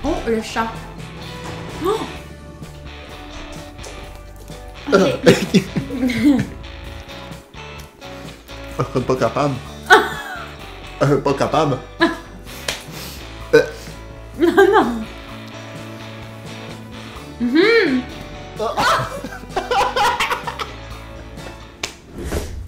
Oh, le chat. Oh! Okay. Pas capable. Pas capable. Non, non.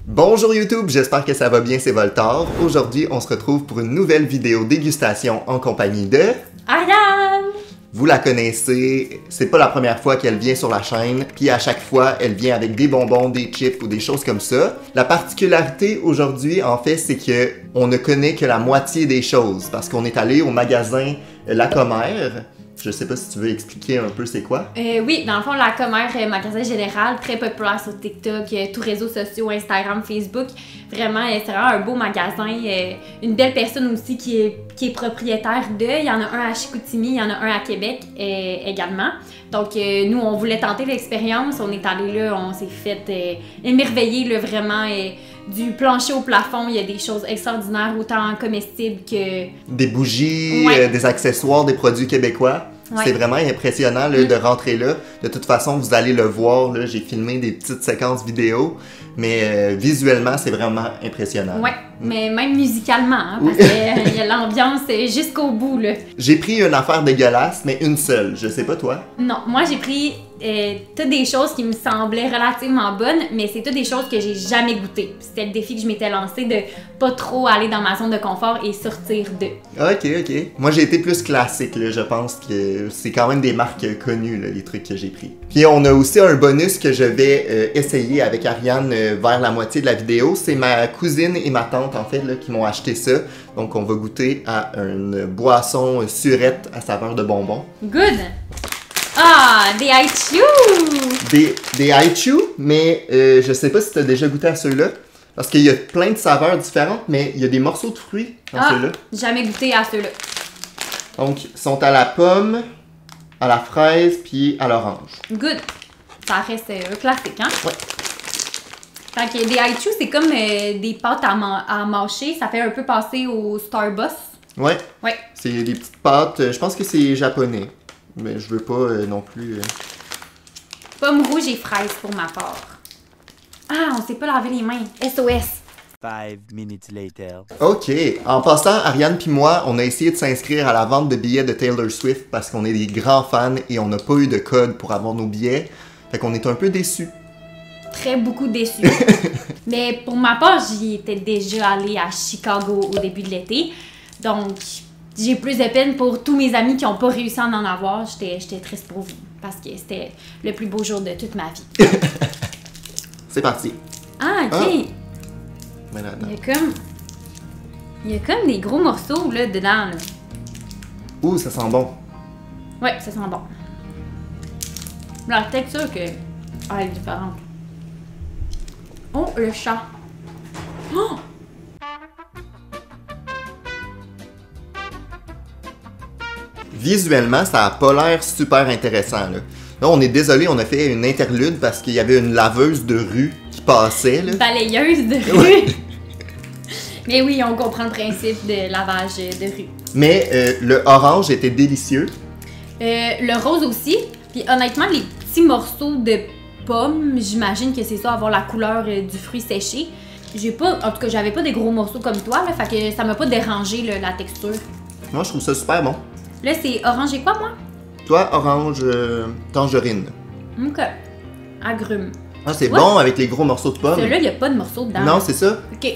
Bonjour YouTube, j'espère que ça va bien, c'est Voltar. Aujourd'hui, on se retrouve pour une nouvelle vidéo dégustation en compagnie de... Ariane! Vous la connaissez, c'est pas la première fois qu'elle vient sur la chaîne, puis à chaque fois, elle vient avec des bonbons, des chips ou des choses comme ça. La particularité aujourd'hui, en fait, c'est que on ne connaît que la moitié des choses, parce qu'on est allé au magasin La Commère. Je sais pas si tu veux expliquer un peu c'est quoi. Oui, dans le fond, La Commère, magasin général, très populaire sur TikTok, tous réseaux sociaux, Instagram, Facebook. Vraiment, c'est vraiment un beau magasin. Une belle personne aussi qui est propriétaire d'eux. Il y en a un à Chicoutimi, il y en a un à Québec également. Donc, nous, on voulait tenter l'expérience. On est allé là, on s'est fait émerveiller là, vraiment. Du plancher au plafond, il y a des choses extraordinaires, autant comestibles que... Des bougies, Ouais. des accessoires, des produits québécois. Ouais. C'est vraiment impressionnant là, de rentrer là. De toute façon, vous allez le voir, là, j'ai filmé des petites séquences vidéo, mais visuellement, c'est vraiment impressionnant. Ouais, mais même musicalement, hein, parce Oui. qu'il y a l'ambiance jusqu'au bout, là. J'ai pris une affaire dégueulasse, mais une seule. Je sais pas toi. Non, moi j'ai pris toutes des choses qui me semblaient relativement bonnes, mais c'est toutes des choses que j'ai jamais goûtées. C'était le défi que je m'étais lancé de pas trop aller dans ma zone de confort et sortir de. Ok. Moi, j'ai été plus classique, là. Je pense que c'est quand même des marques connues, là, les trucs que j'ai pris. Puis on a aussi un bonus que je vais essayer avec Ariane vers la moitié de la vidéo. C'est ma cousine et ma tante, en fait, là, qui m'ont acheté ça. Donc, on va goûter à une boisson surette à saveur de bonbons. Good! Ah, des Haichu! Des Haichu, mais je sais pas si tu as déjà goûté à ceux-là. Parce qu'il y a plein de saveurs différentes, mais il y a des morceaux de fruits dans ceux-là. Jamais goûté à ceux-là. Donc, ils sont à la pomme, à la fraise, puis à l'orange. Good! Ça reste un classique, hein? Ouais. Fait que des Haichu, c'est comme des pâtes à mâcher. Ça fait un peu passer au Starbucks. Ouais. Ouais. C'est des petites pâtes. Je pense que c'est japonais. Mais je veux pas non plus... Pomme rouge et fraise pour ma part. Ah, on s'est pas lavé les mains. SOS. 5 minutes later. Ok. En passant, Ariane puis moi, on a essayé de s'inscrire à la vente de billets de Taylor Swift parce qu'on est des grands fans et on n'a pas eu de code pour avoir nos billets. Fait qu'on est un peu déçus. Très beaucoup déçue. Mais pour ma part, j'y étais déjà allée à Chicago au début de l'été. Donc, j'ai plus de peine pour tous mes amis qui n'ont pas réussi à en avoir. J'étais triste pour vous parce que c'était le plus beau jour de toute ma vie. C'est parti. Ah, ok. Ah. Mais là, attends. Il y a comme des gros morceaux là, dedans. Là. Ouh, ça sent bon. Ouais, ça sent bon. La texture que... Ah, elle est différente. Oh, le chat. Oh! Visuellement, ça a pas l'air super intéressant, là. Là, on est désolé, on a fait une interlude parce qu'il y avait une laveuse de rue qui passait, là. Balayeuse de rue. Ouais. Mais oui, on comprend le principe de lavage de rue. Mais le orange était délicieux. Le rose aussi. Puis honnêtement, les petits morceaux de pommes, j'imagine que c'est ça, avoir la couleur du fruit séché. En tout cas, j'avais pas des gros morceaux comme toi, là, fait que ça m'a pas dérangé là, la texture. Moi, je trouve ça super bon. Là, c'est orange et quoi, moi? Toi, orange tangerine. Ok. Agrumes. Ah, c'est Ouais. bon avec les gros morceaux de pommes. Celui-là, il y a pas de morceaux dedans. Non, c'est ça. Ok.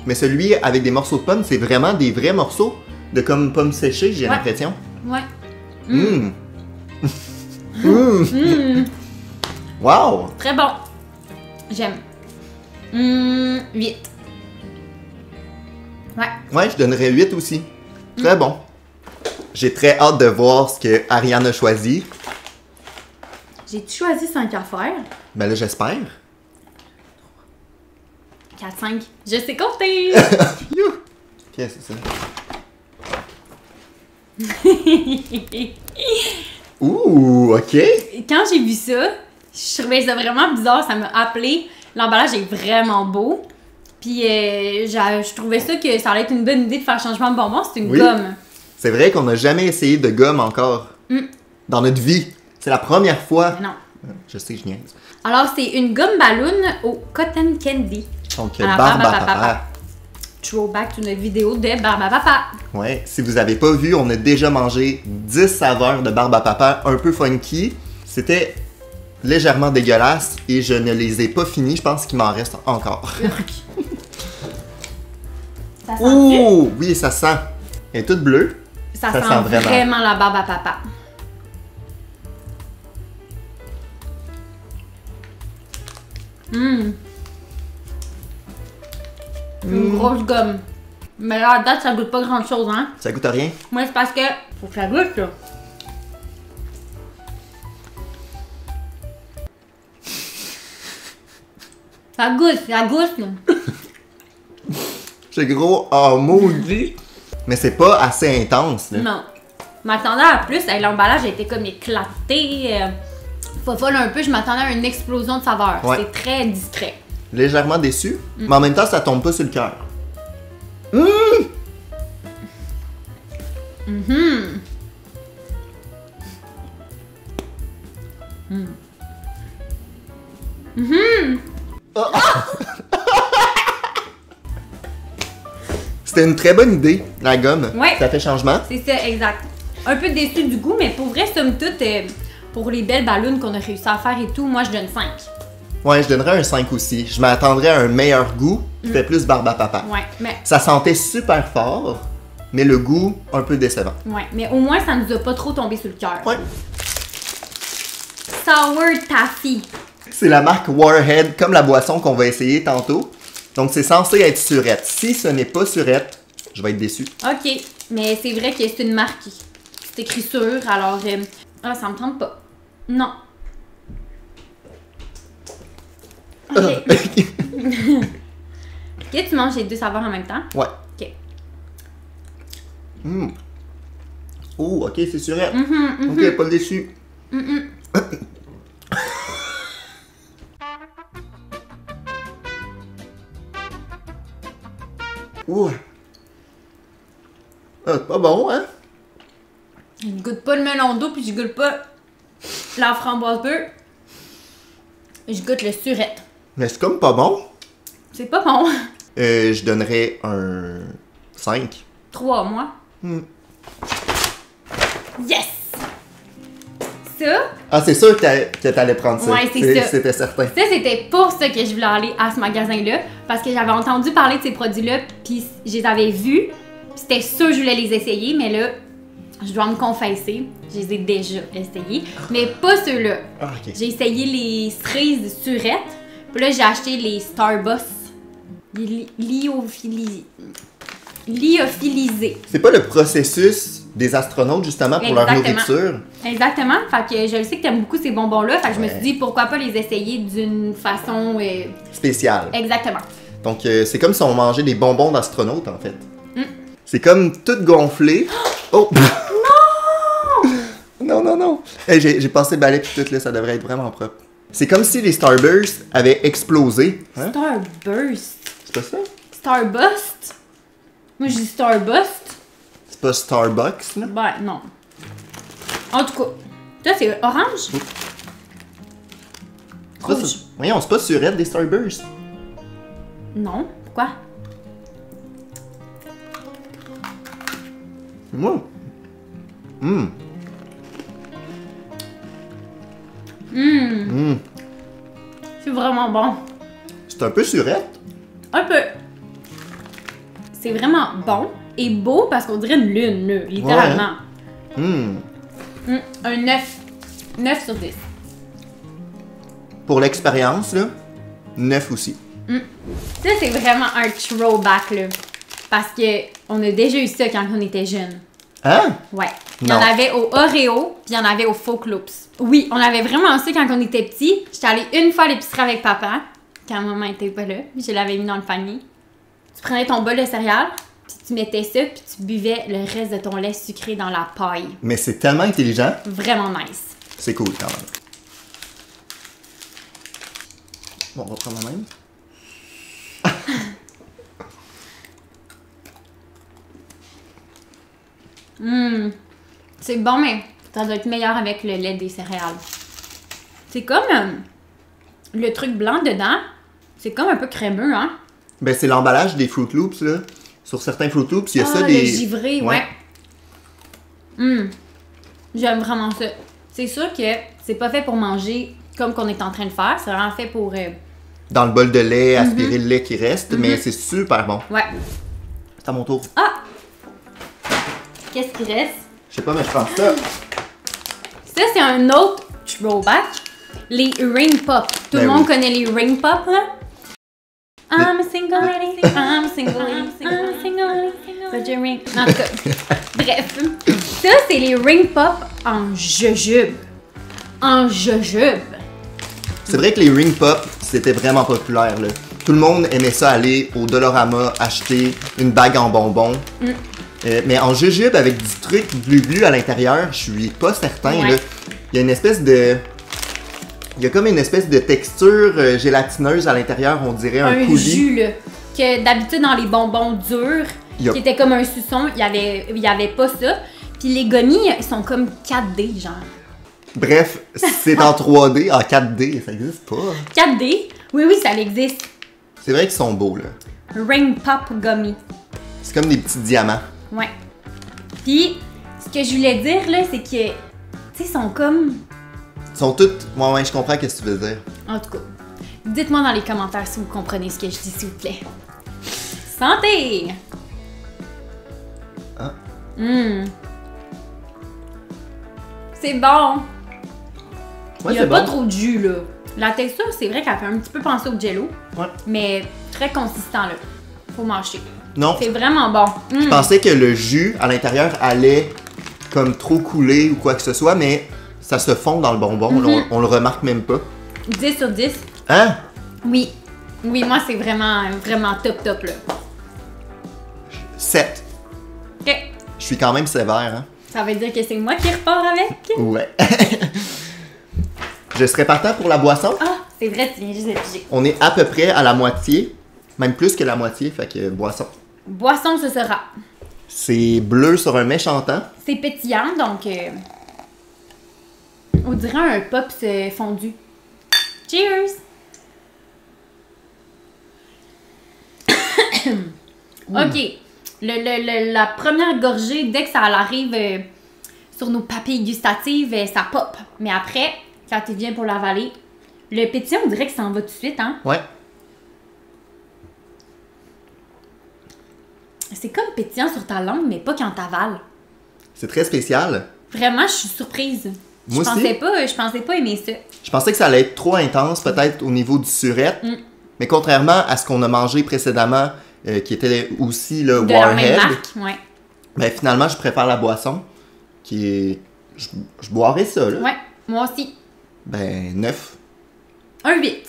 Mais celui avec des morceaux de pommes, c'est vraiment des vrais morceaux de comme pommes séchées, j'ai Ouais. l'impression. Ouais. Hum. Hum. Wow! Très bon. J'aime. 8. Ouais. Ouais, je donnerais 8 aussi. Très bon. J'ai très hâte de voir ce que Ariane a choisi. J'ai choisi 5 affaires. Ben là, j'espère. 4, 5. Je sais compter! You! Qu'est-ce que c'est ça? Ouh, ok! Quand j'ai vu ça, je trouvais ça vraiment bizarre. Ça m'a appelé. L'emballage est vraiment beau. Puis je trouvais ça que ça allait être une bonne idée de faire changement de bonbons. C'est une Oui. gomme. C'est vrai qu'on n'a jamais essayé de gomme encore. Dans notre vie. C'est la première fois. Mais non. Je sais, je niaise. Alors, c'est une gomme ballon au cotton candy. Donc, À la Barbe à Barbe à Papa. Throwback to notre vidéo de Barbe à Papa. Ouais, si vous avez pas vu, on a déjà mangé 10 saveurs de Barbe à Papa un peu funky. C'était légèrement dégueulasse et je ne les ai pas finis. Je pense qu'il m'en reste encore. Ça sent Ouh, oui, ça sent. Elle est toute bleue. Ça Ça sent sent vraiment. vraiment la Barbe à Papa. Une grosse gomme. Mais là, à date, ça goûte pas grand chose, hein. Ça goûte à rien. Moi, c'est parce que faut que ça goûte, là. Ça goûte, là. C'est gros en maudit. Mais c'est pas assez intense, là. Non. Je m'attendais à plus. L'emballage a été comme éclaté. Fofolle un peu. Je m'attendais à une explosion de saveur. Ouais. C'est très discret. Légèrement déçu. Mais en même temps, ça tombe pas sur le cœur. C'était une très bonne idée, la gomme. Ouais. Ça fait changement. C'est ça, exact. Un peu déçu du goût, mais pour vrai, somme toute, pour les belles ballons qu'on a réussi à faire et tout, moi, je donne 5. Ouais, je donnerais un 5 aussi. Je m'attendrais à un meilleur goût qui fait plus Barbe à Papa. Ouais, mais... Ça sentait super fort, mais le goût un peu décevant. Ouais, mais au moins, ça nous a pas trop tombé sur le cœur. Ouais. Sour Taffy. C'est la marque Warhead, comme la boisson qu'on va essayer tantôt. Donc c'est censé être surette. Si ce n'est pas surette, je vais être déçu. OK, mais c'est vrai que c'est une marque. C'est écrit sur, alors... Ah, ça me tente pas. Non. OK. Ok, tu manges les deux saveurs en même temps? Ouais. OK. Oh, ok, c'est surette. Mm-hmm. Ok, pas déçu. Ouh. Ah, c'est pas bon, hein? Je goûte pas le melon d'eau, puis je goûte pas la framboise beurre. Je goûte le surette. Mais c'est comme pas bon. C'est pas bon. Je donnerais un 5. 3 mois. Yes! Ça, Ah, c'est sûr que t'allais prendre ça. Ouais, c'est ça. C'était certain. ça c'était pour ça que je voulais aller à ce magasin-là. Parce que j'avais entendu parler de ces produits-là, puis je les avais vus. Puis c'était sûr que je voulais les essayer, mais là, je dois me confesser, je les ai déjà essayés. Mais pas ceux-là. Ah, ok. J'ai essayé les cerises surettes. Puis là, j'ai acheté les Starbucks lyophilisés. C'est pas le processus des astronautes, justement, pour leur Exactement. nourriture. Exactement. Fait que je sais que t'aimes beaucoup ces bonbons-là. Fait que je me Ouais. suis dit, pourquoi pas les essayer d'une façon... Spécial. Exactement. Donc, c'est comme si on mangeait des bonbons d'astronautes, en fait. C'est comme tout gonflé. Oh! Non! Non. Hey, j'ai passé le balai puis tout, là, ça devrait être vraiment propre. C'est comme si les Starburst avaient explosé. Hein? Starburst. C'est pas ça? Starbust? Moi, je dis Starbust. C'est pas Starbucks, là? Ben, non. En tout cas, ça, c'est orange. C'est pas ça. Voyons, c'est pas surette des Starburst. Non. Pourquoi? Moi. C'est vraiment bon. C'est un peu surette. Un peu. C'est vraiment bon et beau parce qu'on dirait une lune, là, littéralement. Un 9. 9 sur 10. Pour l'expérience, là, 9 aussi. Ça, c'est vraiment un throwback, là. Parce que on a déjà eu ça quand on était jeunes. Hein? Ouais. Il y en Non. avait au Oreo, puis il y en avait au Faux Loops. Oui, on avait vraiment ça quand on était petits. J'étais allée une fois à l'épicerie avec papa, quand maman était pas là. Je l'avais mis dans le panier. Tu prenais ton bol de céréales, puis tu mettais ça, puis tu buvais le reste de ton lait sucré dans la paille. Mais c'est tellement intelligent. Vraiment nice. C'est cool, quand même. Bon, on va prendre la même. C'est bon, mais ça doit être meilleur avec le lait des céréales. C'est comme le truc blanc dedans. C'est comme un peu crémeux, hein? Ben, c'est l'emballage des Fruit Loops, là. Sur certains Fruit Loops, il y a ça le des... givré, ouais. J'aime vraiment ça. C'est sûr que c'est pas fait pour manger comme qu'on est en train de faire. C'est vraiment fait pour... Dans le bol de lait, aspirer le lait qui reste, mais c'est super bon. Ouais. C'est à mon tour. Ah! Qu'est-ce qui reste? Je sais pas, mais je pense ça. Ça, c'est un autre throwback. Les Ring Pop. Tout le Ben monde oui. connaît les Ring Pop, là? I'm a single lady, I'm a single lady, I'm a single lady, but your ring... En tout cas, bref. Ça, c'est les Ring Pop en jujube. En jujube. C'est vrai que les Ring Pop, c'était vraiment populaire, là. Tout le monde aimait ça aller au Dollarama acheter une bague en bonbons. Mais en jujube avec du truc glu-glu à l'intérieur, je suis pas certain, Ouais. là. Il y a une espèce de... Il y a comme une espèce de texture gélatineuse à l'intérieur, on dirait un coulis. Jus, là. Que d'habitude, dans les bonbons durs, Yup. qui étaient comme un suçon, il y avait pas ça. Puis les gummies, ils sont comme 4D, genre. Bref, c'est en 3D, en 4D, ça existe pas. 4D? Oui, ça existe. C'est vrai qu'ils sont beaux, là. Ring Pop Gummy. C'est comme des petits diamants. Ouais. Puis, ce que je voulais dire, là, c'est que, tu sais, ils sont comme... Ils sont toutes... Ouais, je comprends ce que tu veux dire. En tout cas, dites-moi dans les commentaires si vous comprenez ce que je dis, s'il vous plaît. Santé! Ah. C'est bon! Ouais, Il y a c'est pas bon. trop de jus, là. La texture, c'est vrai qu'elle fait un petit peu penser au jello, Ouais. mais très consistant, là. Faut mâcher. Non, C'est vraiment bon. je pensais que le jus à l'intérieur allait comme trop couler ou quoi que ce soit, mais ça se fond dans le bonbon, là, on le remarque même pas. 10 sur 10. Hein? Oui. Oui, moi, c'est vraiment, vraiment top, top, là. 7. OK. Je suis quand même sévère, hein? Ça veut dire que c'est moi qui repars avec? Ouais. Je serais partant pour la boisson. Ah, c'est vrai, tu viens juste de piger. On est à peu près à la moitié, même plus que la moitié, fait que boisson. Boisson, ce sera. C'est bleu sur un méchant temps. C'est pétillant, donc on dirait un pops fondu. Cheers! Ok, la première gorgée, dès que ça arrive sur nos papilles gustatives, ça pop. Mais après, quand tu viens pour l'avaler, le pétillant, on dirait que ça en va tout de suite, hein? Ouais. C'est comme pétillant sur ta langue, mais pas quand t'avales. C'est très spécial. Vraiment, je suis surprise. Moi aussi. Je pensais pas aimer ça. Je pensais que ça allait être trop intense, peut-être au niveau du surette. Mais contrairement à ce qu'on a mangé précédemment, qui était aussi le De la même Warhead, marque, ouais. ben finalement, je préfère la boisson, qui est... Je boirais ça, là. Ouais, moi aussi. Ben, 9. Un 8.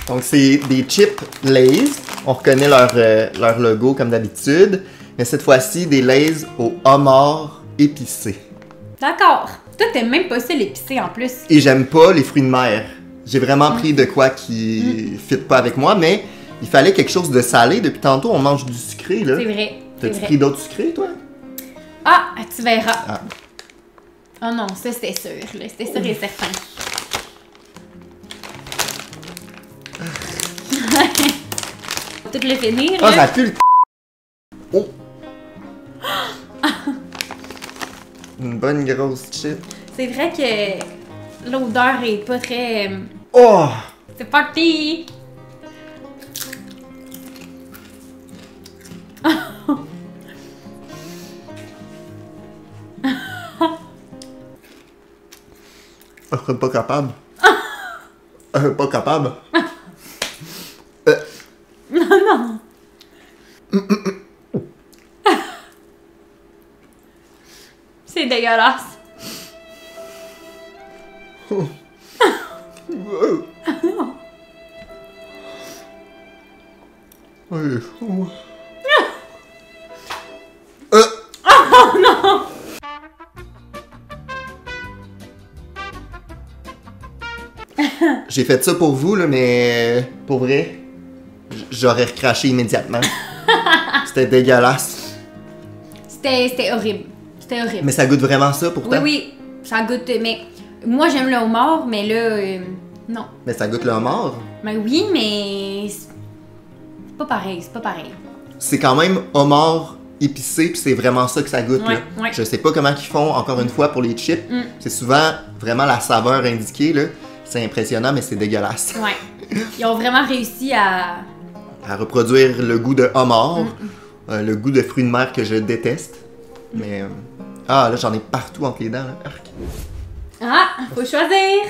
Donc, c'est des chips Lay's. On reconnaît leur logo comme d'habitude. Mais cette fois-ci, des Lay's au homard épicé. D'accord. Toi, t'aimes même pas ça l'épicé en plus. Et j'aime pas les fruits de mer. J'ai vraiment pris de quoi qui fit pas avec moi, mais il fallait quelque chose de salé. Depuis tantôt, on mange du sucré, là. C'est vrai. C'est T'as-tu vrai. pris d'autres sucrés, toi? Ah, tu verras. Ah. Oh non, ça c'était sûr, là. C'était sûr et certain. Tout le finir, Ah, là. ça pue le... Oh! Une bonne grosse chip. C'est vrai que l'odeur est pas très... Oh! C'est parti! Je serais pas capable. Pas capable. C'est dégueulasse. Oui. J'ai fait ça pour vous, là, mais pour vrai, j'aurais recraché immédiatement. C'était dégueulasse. C'était horrible. C'était horrible. Mais ça goûte vraiment ça pourtant? Oui, ça goûte. Mais moi, j'aime le homard, mais là, non. Mais ça goûte le homard? Mais oui, mais. C'est pas pareil, c'est pas pareil. C'est quand même homard épicé, puis c'est vraiment ça que ça goûte. Ouais, là. ouais. Je sais pas comment ils font, encore une fois, pour les chips. C'est souvent vraiment la saveur indiquée, là. C'est impressionnant, mais c'est dégueulasse. Ouais. Ils ont vraiment réussi à reproduire le goût de homard, le goût de fruits de mer que je déteste. Mais. Ah, là, j'en ai partout entre les dents, là. Arc. Ah, faut choisir!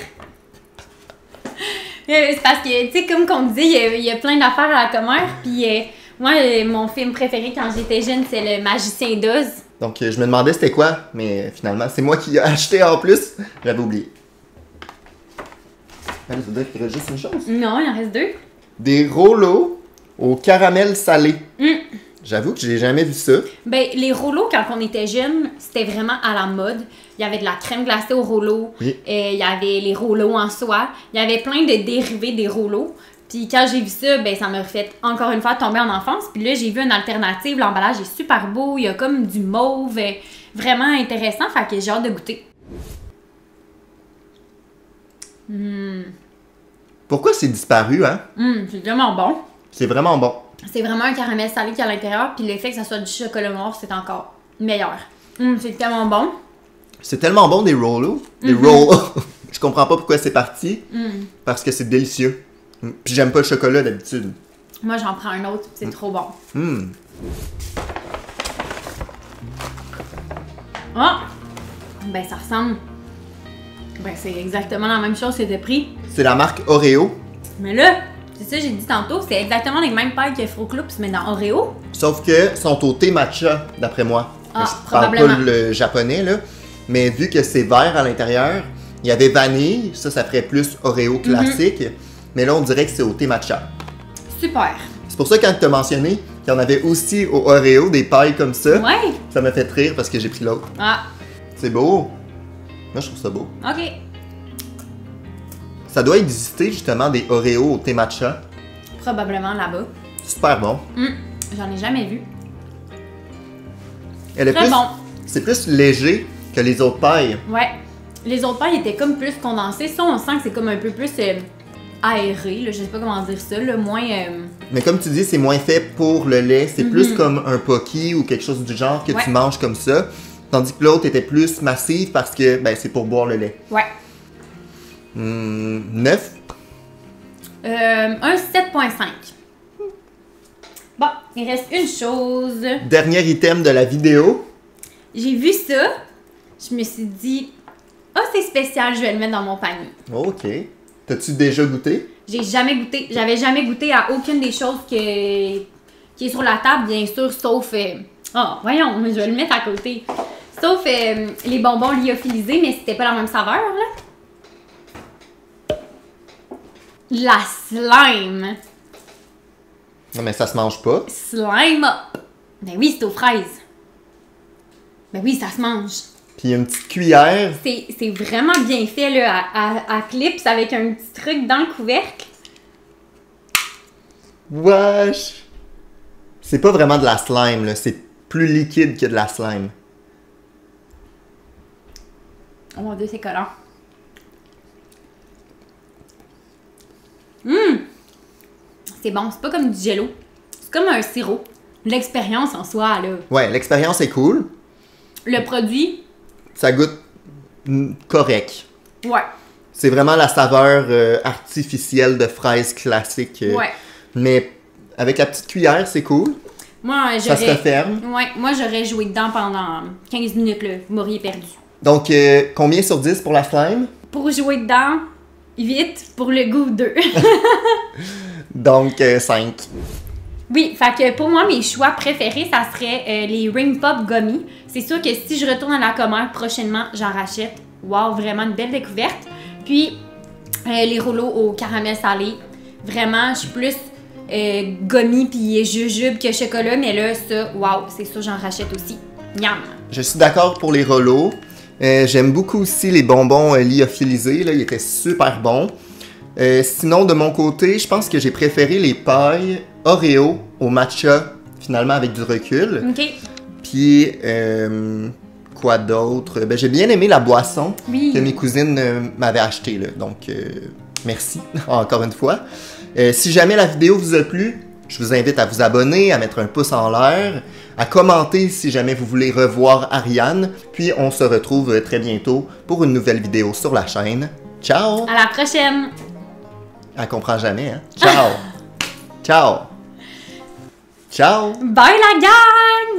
C'est parce que, tu sais, comme qu'on disait, il y a plein d'affaires à la commère, puis moi, mon film préféré quand j'étais jeune, c'est Le Magicien d'Oz. Donc, je me demandais c'était quoi, mais finalement, c'est moi qui l'ai acheté en plus. J'avais oublié. Allez, ça veut dire qu'il reste juste une chose. Non, il en reste 2. Des rouleaux au caramel salé. J'avoue que j'ai jamais vu ça. Ben, les rouleaux, quand on était jeune, c'était vraiment à la mode. Il y avait de la crème glacée au rouleau. Oui. Il y avait les rouleaux en soie. Il y avait plein de dérivés des rouleaux. Puis quand j'ai vu ça, ben ça m'a fait encore une fois tomber en enfance. Puis là, j'ai vu une alternative. L'emballage est super beau. Il y a comme du mauve. Vraiment intéressant. Fait que j'ai hâte de goûter. Pourquoi c'est disparu, hein? C'est vraiment bon. C'est vraiment bon. C'est vraiment un caramel salé qui est à l'intérieur. Puis l'effet que ça soit du chocolat noir, c'est encore meilleur. C'est tellement bon. C'est tellement bon des rouleaux. Des rouleaux. Je comprends pas pourquoi c'est parti. Parce que c'est délicieux. Puis j'aime pas le chocolat d'habitude. Moi, j'en prends un autre. C'est trop bon. Ah! Ben, ça ressemble. Ben, c'est exactement la même chose, c'était pris. C'est la marque Oreo. Mais là, c'est ça, j'ai dit tantôt, c'est exactement les mêmes pailles que Fruit Loops, mais dans Oreo. Sauf que sont au thé matcha, d'après moi. Ah, Je parle pas probablement. le japonais, là. Mais vu que c'est vert à l'intérieur, il y avait vanille. Ça ferait plus Oreo classique. Mais là, on dirait que c'est au thé matcha. Super. C'est pour ça, quand tu as mentionné qu'il y en avait aussi au Oreo, des pailles comme ça, Ouais. ça m'a fait rire parce que j'ai pris l'autre. Ah, C'est beau. Moi, je trouve ça beau. ok. Ça doit exister, justement, des Oreo au thé matcha. Probablement là-bas. Super bon. J'en ai jamais vu. Elle est Très plus... bon. C'est plus léger que les autres pailles. Ouais. Les autres pailles étaient comme plus condensées. Ça, on sent que c'est comme un peu plus aéré, là. Je sais pas comment dire ça, là. Moins. Mais comme tu dis, c'est moins fait pour le lait. C'est plus comme un Pocky ou quelque chose du genre que Ouais. tu manges comme ça. Tandis que l'autre était plus massive parce que ben, c'est pour boire le lait. Ouais. 9. Un 7.5. Bon, il reste une chose. Dernier item de la vidéo. J'ai vu ça. Je me suis dit, ah, c'est spécial, je vais le mettre dans mon panier. Ok. T'as-tu déjà goûté? J'ai jamais goûté. J'avais jamais goûté à aucune des choses qui est sur la table, bien sûr, sauf. Voyons, je vais le mettre à côté. Sauf les bonbons lyophilisés, mais c'était pas la même saveur, là. La slime. Non, mais ça se mange pas. Slime up. Ben oui, c'est aux fraises. Ben oui, ça se mange. Puis il y a une petite cuillère. C'est vraiment bien fait, là, à clips avec un petit truc dans le couvercle. Wesh! C'est pas vraiment de la slime, là. C'est plus liquide que de la slime. Oh mon Dieu, c'est collant. C'est bon, c'est pas comme du jello. C'est comme un sirop. L'expérience en soi, là. Ouais, l'expérience est cool. Le produit, Ça goûte correct. ouais. C'est vraiment la saveur artificielle de fraises classique. Ouais. Mais avec la petite cuillère, c'est cool. Moi, Ça se referme. Ouais, moi, j'aurais joué dedans pendant 15 minutes, là. Vous m'auriez perdu. Donc, combien sur 10 pour la slime? Pour jouer dedans, vite, pour le goût 2. Donc, 5. Oui, fait que pour moi, mes choix préférés, ça serait les Ring Pop Gummy. C'est sûr que si je retourne à la commère prochainement, j'en rachète. Wow, vraiment une belle découverte. Puis, les rouleaux au caramel salé. Vraiment, je suis plus gummy puis jujube que chocolat, mais là, ça, wow, c'est sûr, j'en rachète aussi. Miam! Je suis d'accord pour les rouleaux. J'aime beaucoup aussi les bonbons lyophilisés. Là, ils étaient super bons. Sinon, de mon côté, je pense que j'ai préféré les pailles Oreo au matcha, finalement, avec du recul. OK. Puis, quoi d'autre? Ben, j'ai bien aimé la boisson Oui. que mes cousines m'avaient achetée, là. Donc, merci, encore une fois. Si jamais la vidéo vous a plu, je vous invite à vous abonner, à mettre un pouce en l'air, à commenter si jamais vous voulez revoir Ariane. Puis, on se retrouve très bientôt pour une nouvelle vidéo sur la chaîne. Ciao! À la prochaine! Elle comprend jamais, hein? Ciao! Ciao! Ciao! Bye la gang!